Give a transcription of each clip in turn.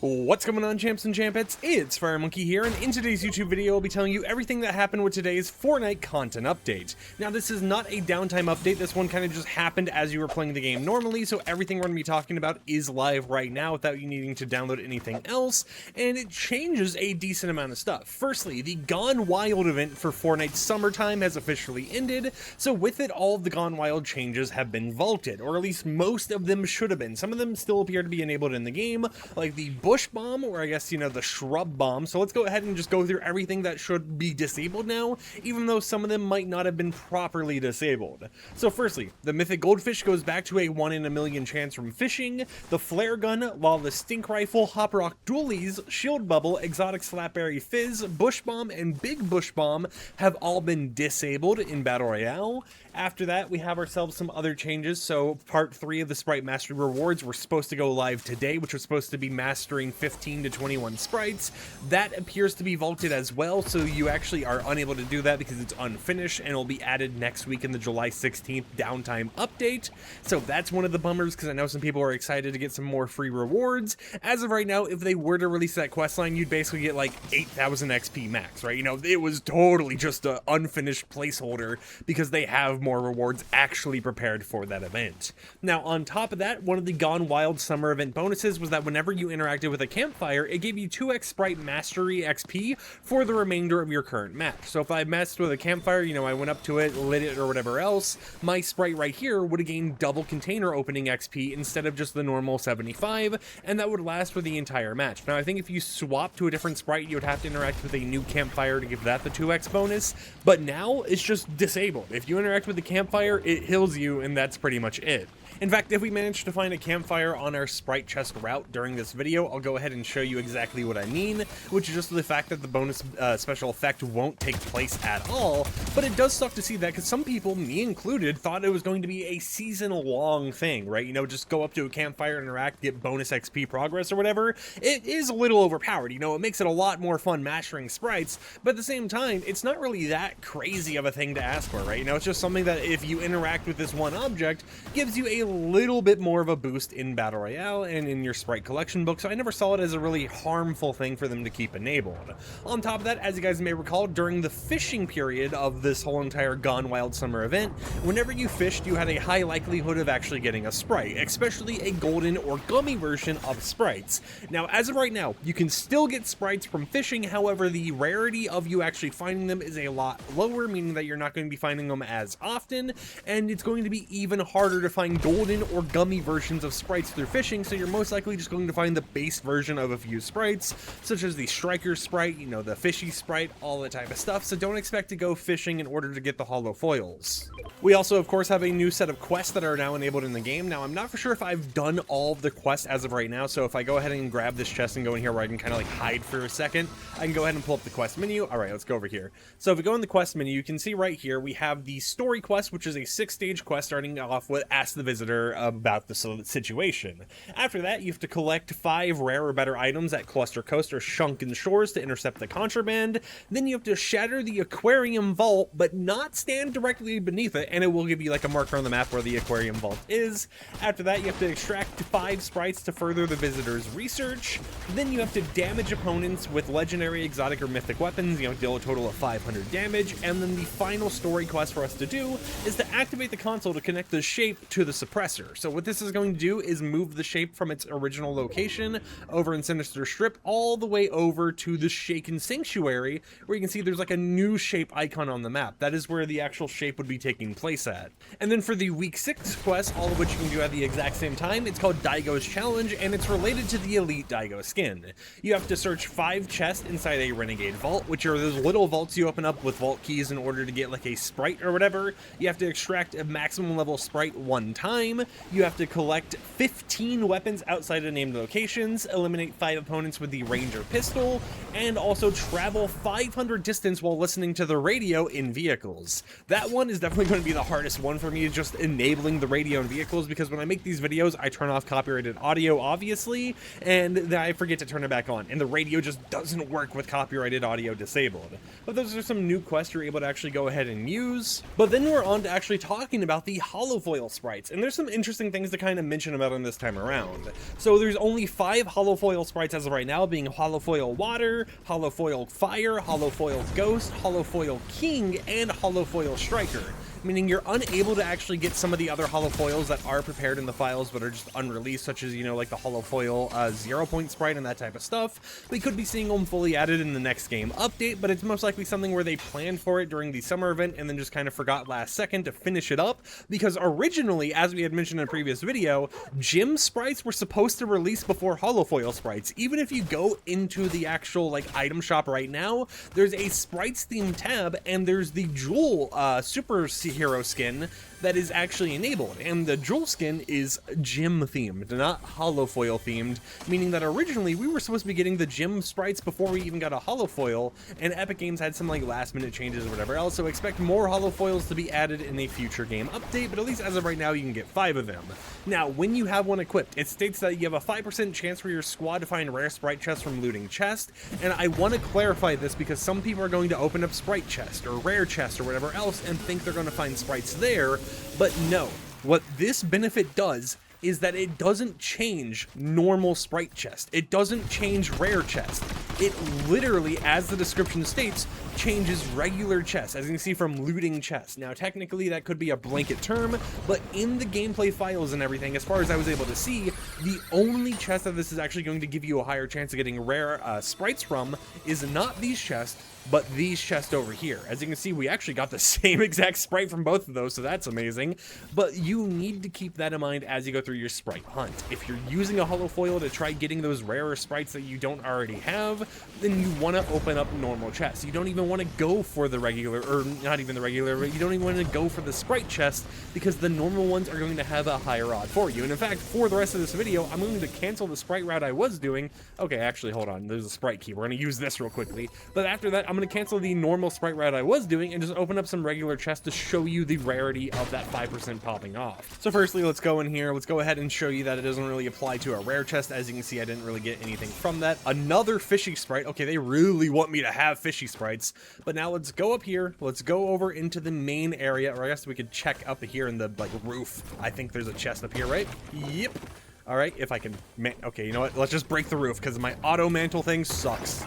What's going on, champs and champettes? It's FireMonkey here, and in today's YouTube video I'll be telling you everything that happened with today's Fortnite content update. Now, this is not a downtime update. This one kind of just happened as you were playing the game normally, so everything we're going to be talking about is live right now without you needing to download anything else, and it changes a decent amount of stuff. Firstly, the Gone Wild event for Fortnite Summertime has officially ended, so with it, all of the Gone Wild changes have been vaulted, or at least most of them should have been. Some of them still appear to be enabled in the game, like the Bush Bomb, or I guess, the Shrub Bomb. So let's go ahead and just go through everything that should be disabled now, even though some of them might not have been properly disabled. So firstly, the Mythic Goldfish goes back to a 1 in a million chance from fishing. The Flare Gun, while the Stink Rifle, Hop Rock Dualies, Shield Bubble, Exotic Slapberry Fizz, Bush Bomb, and Big Bush Bomb have all been disabled in Battle Royale. After that, we have ourselves some other changes. So part 3 of the Sprite Mastery Rewards were supposed to go live today, which was supposed to be mastering 15 to 21 sprites. That appears to be vaulted as well, so you actually are unable to do that because it's unfinished, and it will be added next week in the July 16th downtime update. So that's one of the bummers, because I know some people are excited to get some more free rewards. As of right now, if they were to release that quest line, you'd basically get like 8,000 XP max, right? It was totally just an unfinished placeholder because they have more rewards actually prepared for that event. Now, on top of that, one of the Gone Wild summer event bonuses was that whenever you interacted with a campfire, it gave you 2x Sprite Mastery XP for the remainder of your current match. So if I messed with a campfire, I went up to it, lit it, or whatever else, my Sprite right here would have gained double container opening XP instead of just the normal 75, and that would last for the entire match. Now, I think if you swap to a different Sprite, you would have to interact with a new campfire to give that the 2x bonus, but now it's just disabled. If you interact with the campfire, it heals you, and that's pretty much it. In fact, if we manage to find a campfire on our Sprite chest route during this video, I'll go ahead and show you exactly what I mean, which is just the fact that the bonus special effect won't take place at all, but it does suck to see that because some people, me included, thought it was going to be a season-long thing, right? Just go up to a campfire, interact, get bonus XP progress or whatever. It is a little overpowered, it makes it a lot more fun mastering sprites, but at the same time, it's not really that crazy of a thing to ask for, right? It's just something that if you interact with this one object, gives you a little bit more of a boost in Battle Royale and in your Sprite collection book, so I never saw it as a really harmful thing for them to keep enabled. On top of that, as you guys may recall, during the fishing period of this whole entire Gone Wild summer event, whenever you fished, you had a high likelihood of actually getting a Sprite, especially a golden or gummy version of Sprites. Now, as of right now, you can still get Sprites from fishing, however, the rarity of you actually finding them is a lot lower, meaning that you're not going to be finding them as often, and it's going to be even harder to find golden or gummy versions of sprites through fishing, so you're most likely just going to find the base version of a few sprites, such as the striker sprite, the fishy sprite, all that type of stuff, so don't expect to go fishing in order to get the holofoils. We also, of course, have a new set of quests that are now enabled in the game. Now, I'm not for sure if I've done all of the quests as of right now, so if I go ahead and grab this chest and go in here where I can kind of like hide for a second, I can go ahead and pull up the quest menu. All right, let's go over here. So if we go in the quest menu, you can see right here, we have the story quest, which is a 6-stage quest starting off with Ask the Visitor about the situation. After that, you have to collect 5 rare or better items at Cluster Coast or Shrunken Shores to intercept the contraband. Then you have to shatter the aquarium vault, but not stand directly beneath it, and it will give you like a marker on the map where the aquarium vault is. After that, you have to extract 5 sprites to further the visitor's research. Then you have to damage opponents with legendary, exotic, or mythic weapons, deal a total of 500 damage. And then the final story quest for us to do is to activate the console to connect the shape to the suppressor. So what this is going to do is move the shape from its original location over in Sinister Strip all the way over to the Shaken Sanctuary, where you can see there's like a new shape icon on the map. That is where the actual shape would be taking place at. And then for the week 6 quest, all of which you can do at the exact same time, it's called Daigo's Challenge, and it's related to the Elite Daigo skin. You have to search 5 chests inside a Renegade Vault, which are those little vaults you open up with vault keys in order to get like a sprite or whatever. You have to extract a maximum level sprite 1 time. You have to collect 15 weapons outside of named locations, eliminate 5 opponents with the Ranger pistol, and also travel 500 distance while listening to the radio in vehicles. That one is definitely going to be the hardest one for me, is just enabling the radio in vehicles, because when I make these videos, I turn off copyrighted audio, obviously, and then I forget to turn it back on, and the radio just doesn't work with copyrighted audio disabled. But those are some new quests you're able to actually go ahead and use. But then we're on to actually talking about the Holofoil sprites, and there's some interesting things to kind of mention about them this time around. So there's only 5 Holofoil sprites as of right now, being Holofoil Water, Holofoil Fire, Holofoil Ghost, Holofoil King, and Holofoil Striker. Meaning you're unable to actually get some of the other holofoils that are prepared in the files but are just unreleased, such as, you know, like the holofoil 0-point sprite and that type of stuff. We could be seeing them fully added in the next game update, but it's most likely something where they planned for it during the summer event and then just kind of forgot last second to finish it up, because originally, as we had mentioned in a previous video, gym sprites were supposed to release before holofoil sprites. Even if you go into the actual like item shop right now, there's a sprites themed tab and there's the jewel super hero skin that is actually enabled, and the jewel skin is gym themed, not holofoil themed, meaning that originally we were supposed to be getting the gym sprites before we even got a holofoil, and Epic Games had some like last minute changes or whatever else, so expect more holofoils to be added in a future game update, but at least as of right now you can get 5 of them. Now when you have one equipped, it states that you have a 5% chance for your squad to find rare sprite chests from looting chest, and I want to clarify this because some people are going to open up sprite chest or rare chest or whatever else and think they're going to find sprites there, but no. What this benefit does is that it doesn't change normal sprite chest. It doesn't change rare chest. It literally, as the description states, changes regular chests, as you can see from looting chests. Now technically that could be a blanket term, but in the gameplay files and everything, as far as I was able to see, the only chest that this is actually going to give you a higher chance of getting rare sprites from is not these chests, but these chests over here. As you can see, we actually got the same exact sprite from both of those, so that's amazing. But you need to keep that in mind as you go through your sprite hunt. If you're using a holofoil to try getting those rarer sprites that you don't already have, then you want to open up normal chests. You don't even want to go for the regular, or not even the regular, but you don't even want to go for the sprite chest, because the normal ones are going to have a higher odd for you. And in fact, for the rest of this video, I'm going to cancel the sprite route I was doing. Okay, actually, hold on. There's a sprite key. We're going to use this real quickly. But after that, I'm going to cancel the normal sprite route I was doing and just open up some regular chests to show you the rarity of that 5% popping off. So firstly, let's go in here. Let's go ahead and show you that it doesn't really apply to a rare chest. As you can see, I didn't really get anything from that. Another fishy sprite. Okay, they really want me to have fishy sprites. But now let's go up here. Let's go over into the main area, or I guess we could check up here in the like roof. I think there's a chest up here, right? Yep. All right, if I can, okay, you know what? Let's just break the roof because my auto mantle thing sucks.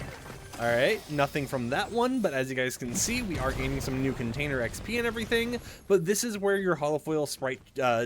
All right, nothing from that one, but as you guys can see, we are gaining some new container XP and everything, but this is where your holofoil sprite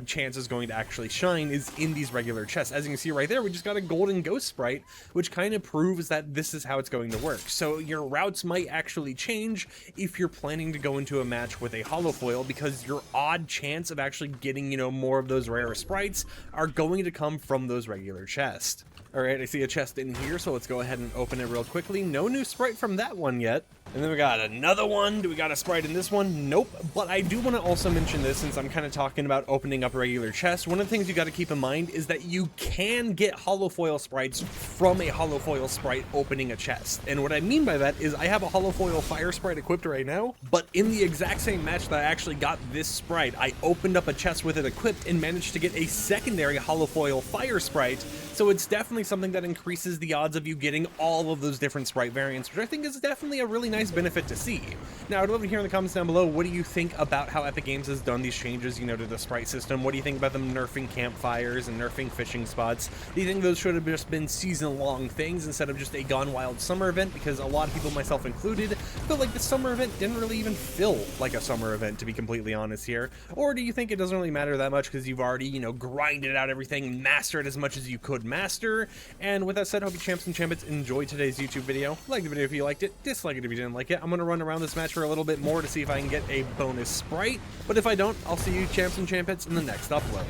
chance is going to actually shine, is in these regular chests. As you can see right there, we just got a golden ghost sprite, which kind of proves that this is how it's going to work. So your routes might actually change if you're planning to go into a match with a holofoil, because your odd chance of actually getting, you know, more of those rare sprites are going to come from those regular chests. All right, I see a chest in here, so let's go ahead and open it real quickly. No new sprite from that one yet. And then we got another one. Do we got a sprite in this one? Nope. But I do want to also mention this, since I'm kind of talking about opening up regular chests. One of the things you got to keep in mind is that you can get holofoil sprites from a holofoil sprite opening a chest. And what I mean by that is I have a holofoil fire sprite equipped right now, but in the exact same match that I actually got this sprite, I opened up a chest with it equipped and managed to get a secondary holofoil fire sprite. So it's definitely something that increases the odds of you getting all of those different sprite variants, which I think is definitely a really nice benefit to see. Now, I'd love to hear in the comments down below, what do you think about how Epic Games has done these changes, you know, to the sprite system? What do you think about them nerfing campfires and nerfing fishing spots? Do you think those should have just been season-long things instead of just a Gone Wild summer event? Because a lot of people, myself included, feel like the summer event didn't really even feel like a summer event, to be completely honest here. Or do you think it doesn't really matter that much because you've already, you know, grinded out everything, mastered as much as you could master? And with that said, I hope you champs and champions enjoyed today's YouTube video. Like the video if you liked it, dislike it if you didn't like it. I'm going to run around this match for a little bit more to see if I can get a bonus sprite. But if I don't, I'll see you champs and champions in the next upload.